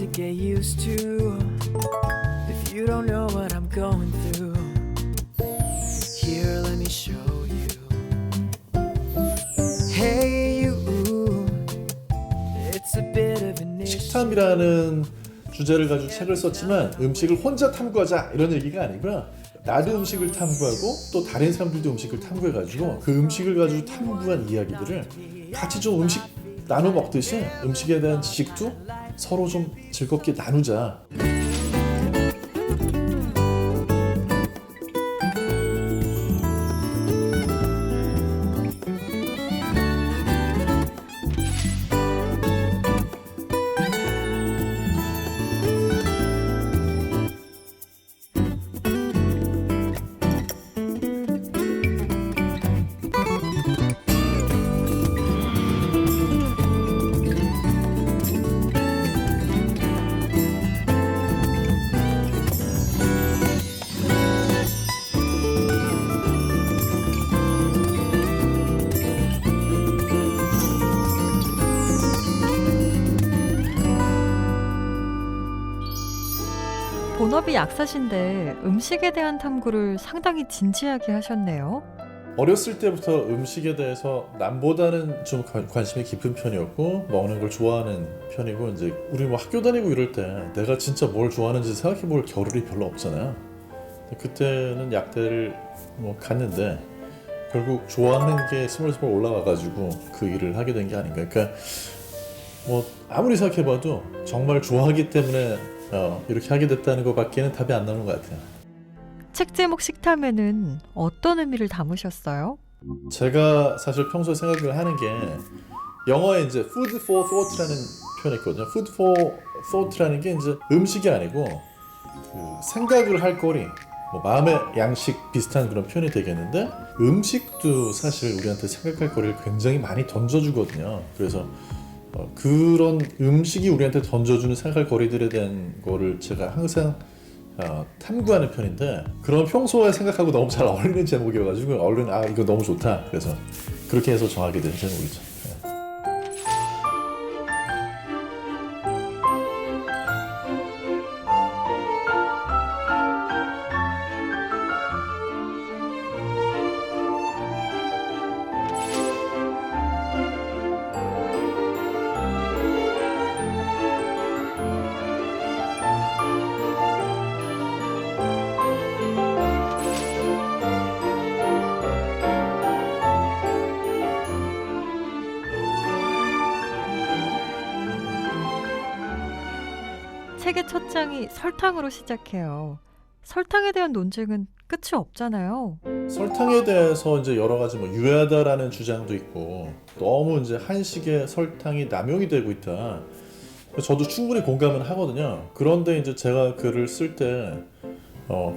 to get used to if you don't know what I'm going through. Here, let me show you. Hey, you. It's a bit of an issue. 식탐이라는 주제를 가지고 책을 썼지만 음식을 혼자 탐구하자 이런 얘기가 아니고요. 나도 음식을 탐구하고 또 다른 사람들도 음식을 탐구해가지고 그 음식을 가지고 탐구한 이야기들을 같이 좀 음식 나눠 먹듯이 음식에 대한 지식도 서로 좀 즐겁게 나누자. 본업이 약사신데 음식에 대한 탐구를 상당히 진지하게 하셨네요. 어렸을 때부터 음식에 대해서 남보다는 좀 관심이 깊은 편이었고 먹는 걸 좋아하는 편이고 이제 우리 뭐 학교 다니고 이럴 때 내가 진짜 뭘 좋아하는지 생각해 볼 겨를이 별로 없잖아요. 그때는 약대를 뭐 갔는데 결국 좋아하는 게 스물스물 올라와가지고 그 일을 하게 된 게 아닌가. 그러니까 뭐 아무리 생각해봐도 정말 좋아하기 때문에 이렇게 하게 됐다는 것밖에는 답이 안 나오는 것 같아요. 책 제목 식탐에는 어떤 의미를 담으셨어요? 제가 사실 평소에 생각을 하는 게 영어에 이제 food for thought라는 표현이 있거든요. food for thought라는 게 이제 음식이 아니고 그 생각을 할 거리, 뭐 마음의 양식 비슷한 그런 표현이 되겠는데 음식도 사실 우리한테 생각할 거리를 굉장히 많이 던져주거든요. 그래서 그런 음식이 우리한테 던져주는 생각할 거리들에 대한 거를 제가 항상 탐구하는 편인데 그런 평소에 생각하고 너무 잘 어울리는 제목이어가지고 얼른 이거 너무 좋다. 그래서 그렇게 해서 정하게 된 제목이죠. 책의 첫 장이 설탕으로 시작해요. 설탕에 대한 논쟁은 끝이 없잖아요. 설탕에 대해서 이제 여러 가지 뭐 유해하다라는 주장도 있고 너무 이제 한식에 설탕이 남용이 되고 있다. 저도 충분히 공감은 하거든요. 그런데 이제 제가 글을 쓸 때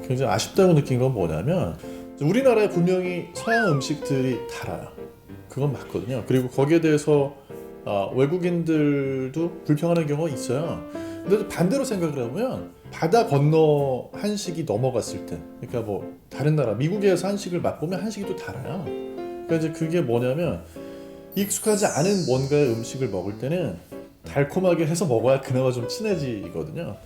굉장히 아쉽다고 느낀 건 뭐냐면 우리나라에 분명히 서양 음식들이 달아요. 그건 맞거든요. 그리고 거기에 대해서 외국인들도 불평하는 경우가 있어요. 근데 또 반대로 생각을 해보면 바다 건너 한식이 넘어갔을 때, 그러니까 뭐 다른 나라 미국에서 한식을 맛보면 한식이 또 달아요. 그러니까 이제 그게 뭐냐면 익숙하지 않은 뭔가의 음식을 먹을 때는 달콤하게 해서 먹어야 그나마 좀 친해지거든요.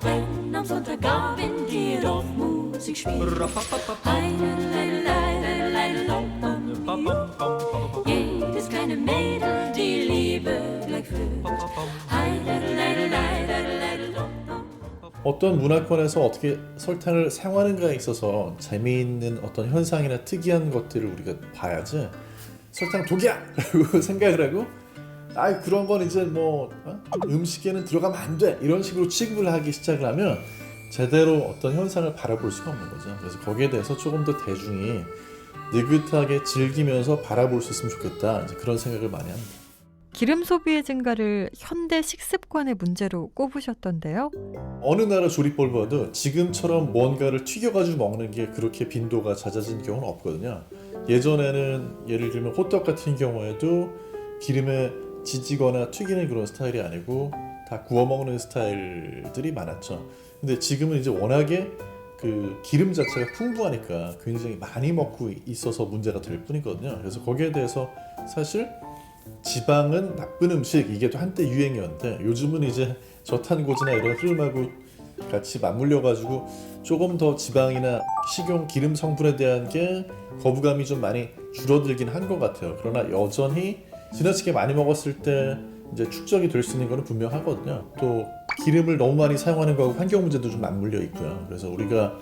Wenn am Sonntagabend ihr auf Musik spielt, jedes kleine Mädel die Liebe gleich fühlt. 어떤 문화권에서 어떻게 설탕을 사용하는가에 있어서 재미있는 어떤 현상이나 특이한 것들을 우리가 봐야지 설탕 독이야! 라고 생각을 하고 그런 건 이제 뭐 음식에는 들어가면 안 돼! 이런 식으로 취급을 하기 시작을 하면 제대로 어떤 현상을 바라볼 수가 없는 거죠. 그래서 거기에 대해서 조금 더 대중이 느긋하게 즐기면서 바라볼 수 있으면 좋겠다. 이제 그런 생각을 많이 합니다. 기름 소비의 증가를 현대 식습관의 문제로 꼽으셨던데요. 어느 나라 조리법을 봐도 지금처럼 뭔가를 튀겨가지고 먹는 게 그렇게 빈도가 잦아진 경우는 없거든요. 예전에는 예를 들면 호떡 같은 경우에도 기름에 지지거나 튀기는 그런 스타일이 아니고 다 구워 먹는 스타일들이 많았죠. 근데 지금은 이제 워낙에 그 기름 자체가 풍부하니까 굉장히 많이 먹고 있어서 문제가 될 뿐이거든요. 그래서 거기에 대해서 사실 지방은 나쁜 음식 이게 또 한때 유행이었는데 요즘은 이제 저탄고지나 이런 흐름하고 같이 맞물려 가지고 조금 더 지방이나 식용 기름 성분에 대한 게 거부감이 좀 많이 줄어들긴 한 것 같아요. 그러나 여전히 지나치게 많이 먹었을 때 이제 축적이 될 수 있는 거는 분명하거든요. 또 기름을 너무 많이 사용하는 거하고 환경 문제도 좀 맞물려 있고요. 그래서 우리가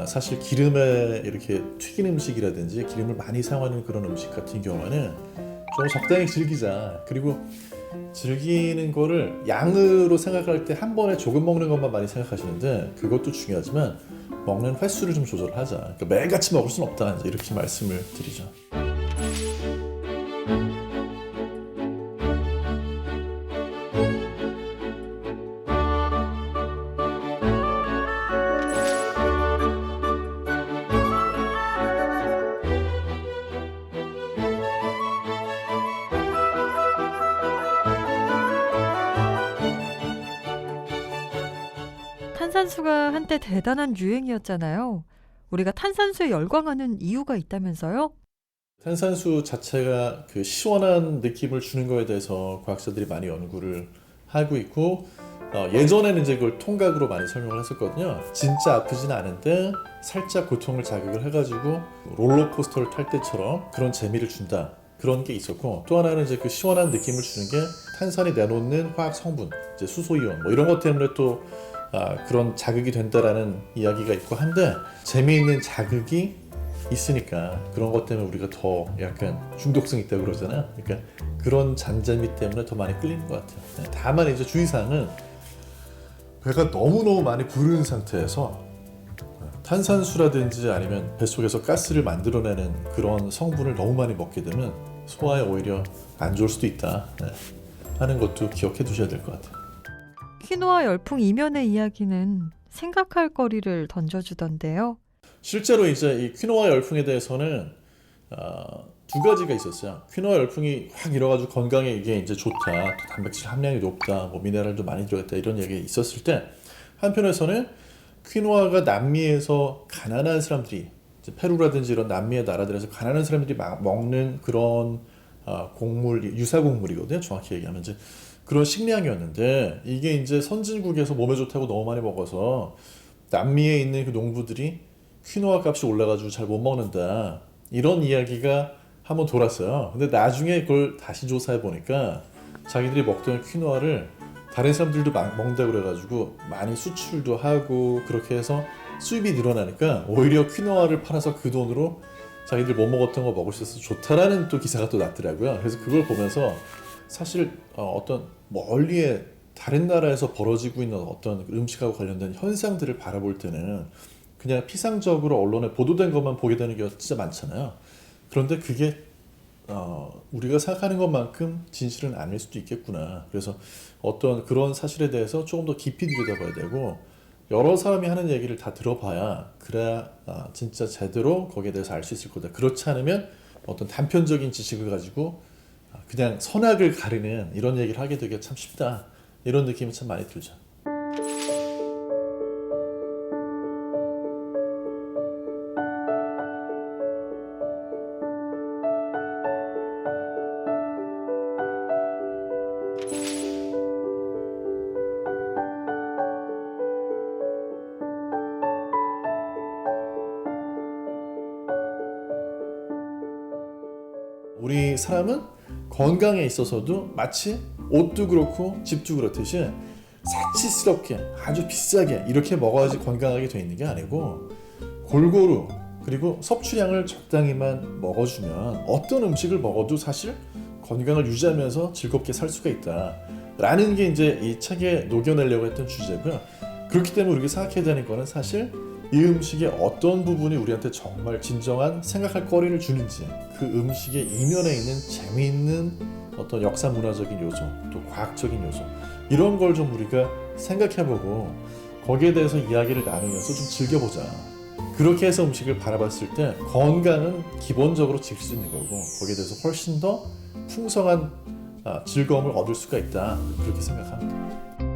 사실 기름에 이렇게 튀긴 음식이라든지 기름을 많이 사용하는 그런 음식 같은 경우에는 좀 적당히 즐기자. 그리고 즐기는 거를 양으로 생각할 때 한 번에 조금 먹는 것만 많이 생각하시는데 그것도 중요하지만 먹는 횟수를 좀 조절하자. 그러니까 매일같이 먹을 수는 없다. 이제 이렇게 말씀을 드리죠. 탄산수가 한때 대단한 유행이었잖아요. 우리가 탄산수에 열광하는 이유가 있다면서요? 탄산수 자체가 그 시원한 느낌을 주는 거에 대해서 과학자들이 많이 연구를 하고 있고 예전에는 이제 그걸 통각으로 많이 설명을 했었거든요. 진짜 아프진 않은데 살짝 고통을 자극을 해가지고 롤러코스터를 탈 때처럼 그런 재미를 준다. 그런 게 있었고 또 하나는 이제 그 시원한 느낌을 주는 게 탄산이 내놓는 화학 성분, 이제 수소이온 뭐 이런 것 때문에 또 그런 자극이 된다라는 이야기가 있고 한데 재미있는 자극이 있으니까 그런 것 때문에 우리가 더 약간 중독성 있다고 그러잖아요. 그러니까 그런 잔재미 때문에 더 많이 끌리는 것 같아요. 네, 다만 이제 주의사항은 배가 너무너무 많이 부른 상태에서 탄산수라든지 아니면 뱃속에서 가스를 만들어내는 그런 성분을 너무 많이 먹게 되면 소화에 오히려 안 좋을 수도 있다 하는 것도 기억해 두셔야 될 것 같아요. 퀴노아 열풍 이면의 이야기는 생각할 거리를 던져주던데요. 실제로 이제 이 퀴노아 열풍에 대해서는 두 가지가 있었어요. 퀴노아 열풍이 확 일어가지고 건강에 이게 이제 좋다, 또 단백질 함량이 높다, 뭐 미네랄도 많이 들어있다 이런 얘기가 있었을 때 한편에서는 퀴노아가 남미에서 가난한 사람들이 이제 페루라든지 이런 남미의 나라들에서 가난한 사람들이 막 먹는 그런 곡물, 유사곡물이거든요. 정확히 얘기하면 이제 그런 식량이었는데 이게 이제 선진국에서 몸에 좋다고 너무 많이 먹어서 남미에 있는 그 농부들이 퀴노아 값이 올라가지고 잘 못 먹는다 이런 이야기가 한번 돌았어요. 근데 나중에 그걸 다시 조사해 보니까 자기들이 먹던 퀴노아를 다른 사람들도 먹는다고 그래가지고 많이 수출도 하고 그렇게 해서 수입이 늘어나니까 오히려 퀴노아를 팔아서 그 돈으로 자기들 못 먹었던 거 먹을 수 있어서 좋다라는 또 기사가 또 났더라고요. 그래서 그걸 보면서 사실 어떤 멀리에 다른 나라에서 벌어지고 있는 어떤 음식하고 관련된 현상들을 바라볼 때는 그냥 피상적으로 언론에 보도된 것만 보게 되는 경우가 진짜 많잖아요. 그런데 그게 우리가 생각하는 것만큼 진실은 아닐 수도 있겠구나. 그래서 어떤 그런 사실에 대해서 조금 더 깊이 들여다봐야 되고 여러 사람이 하는 얘기를 다 들어봐야 그래야 진짜 제대로 거기에 대해서 알 수 있을 거다. 그렇지 않으면 어떤 단편적인 지식을 가지고 그냥 선악을 가리는 이런 얘기를 하게 되기가 참 쉽다. 이런 느낌이 참 많이 들죠. 우리 사람은 건강에 있어서도 마치 옷도 그렇고 집도 그렇듯이 사치스럽게 아주 비싸게 이렇게 먹어야지 건강하게 돼 있는 게 아니고 골고루 그리고 섭취량을 적당히만 먹어주면 어떤 음식을 먹어도 사실 건강을 유지하면서 즐겁게 살 수가 있다 라는 게 이제 이 책에 녹여내려고 했던 주제고요. 그렇기 때문에 우리가 생각해야 되는 거는 사실 이 음식의 어떤 부분이 우리한테 정말 진정한 생각할 거리를 주는지 그 음식의 이면에 있는 재미있는 어떤 역사 문화적인 요소 또 과학적인 요소 이런 걸 좀 우리가 생각해보고 거기에 대해서 이야기를 나누면서 좀 즐겨보자. 그렇게 해서 음식을 바라봤을 때 건강은 기본적으로 지킬 수 있는 거고 거기에 대해서 훨씬 더 풍성한 즐거움을 얻을 수가 있다. 그렇게 생각합니다.